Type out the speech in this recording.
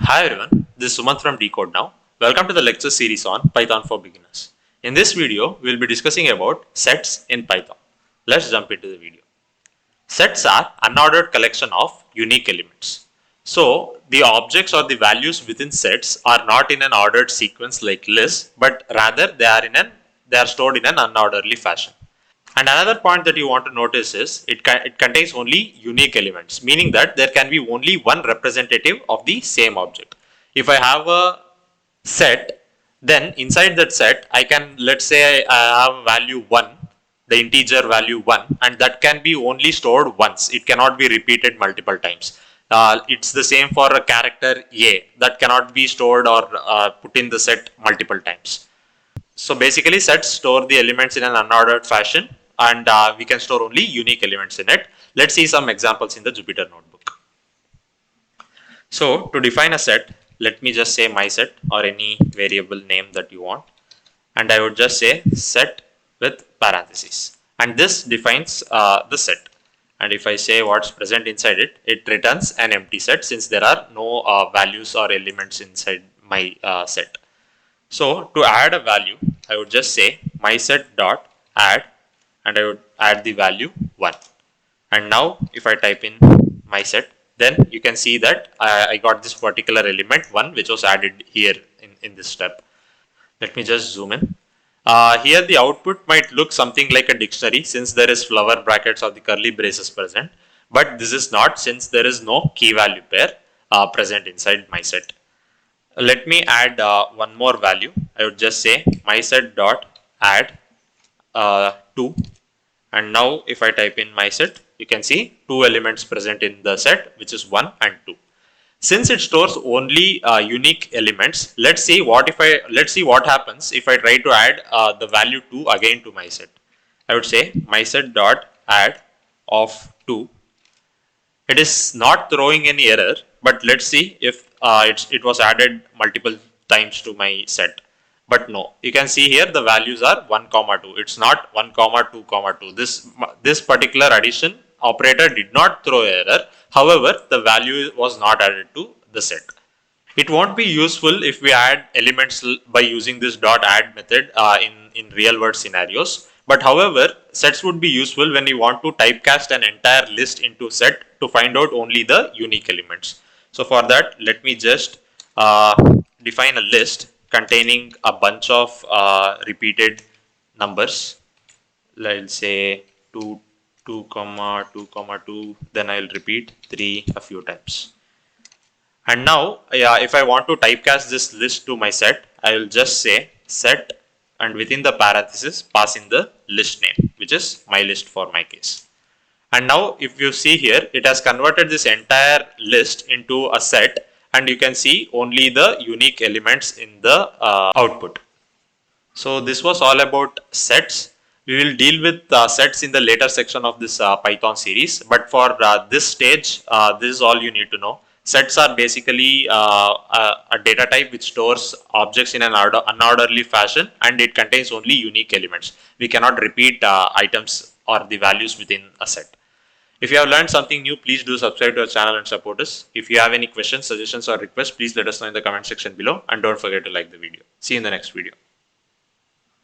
Hi everyone, this is Sumant from Decode Now. Welcome to the lecture series on Python for Beginners. In this video, we will be discussing about sets in Python. Let's jump into the video. Sets are unordered collection of unique elements. So, the objects or the values within sets are not in an ordered sequence like lists, but rather they are stored in an unorderly fashion. And another point that you want to notice is it contains only unique elements, meaning that there can be only one representative of the same object. If I have a set, then inside that set, I can, let's say I have value 1, the integer value 1, and that can be only stored once. It cannot be repeated multiple times. It's the same for a character A that cannot be stored or put in the set multiple times. So basically sets store the elements in an unordered fashion, and we can store only unique elements in it. Let's see some examples in the Jupyter notebook. So to define a set, let me just say my set or any variable name that you want, and I would just say set with parentheses, and this defines the set. And if I say what's present inside it, it returns an empty set since there are no values or elements inside my set. So to add a value, I would just say my set dot add, and I would add the value 1. And now if I type in my set, then you can see that I got this particular element 1 which was added here in this step. Let me just zoom in. Here the output might look something like a dictionary since there is flower brackets or the curly braces present, but this is not since there is no key value pair present inside my set. Let me add one more value. I would just say my set dot add 2, and now if I type in my set, you can see 2 elements present in the set, which is 1 and 2. Since it stores only unique elements, let's see what happens if I try to add the value 2 again to my set. I would say my set dot add of 2. It is not throwing any error, but let's see if it was added multiple times to my set. But no, you can see here the values are 1, 2. It's not 1, 2, 2. This particular addition operator did not throw error. However, the value was not added to the set. It won't be useful if we add elements by using this dot add method in real world scenarios. But however, sets would be useful when you want to typecast an entire list into set to find out only the unique elements. So for that, let me just define a list containing a bunch of repeated numbers. Let's say 2, 2, 2, 2, then I'll repeat 3 a few times. And now, if I want to typecast this list to my set, I will just say set, and within the parenthesis pass in the list name, which is my list for my case. And now if you see here, it has converted this entire list into a set, and you can see only the unique elements in the output. So this was all about sets. We will deal with sets in the later section of this Python series, but for this stage, this is all you need to know. Sets are basically a data type which stores objects in an unorderly fashion, and it contains only unique elements. We cannot repeat items or the values within a set. If you have learned something new, please do subscribe to our channel and support us. If you have any questions, suggestions or requests, please let us know in the comment section below, and don't forget to like the video. See you in the next video.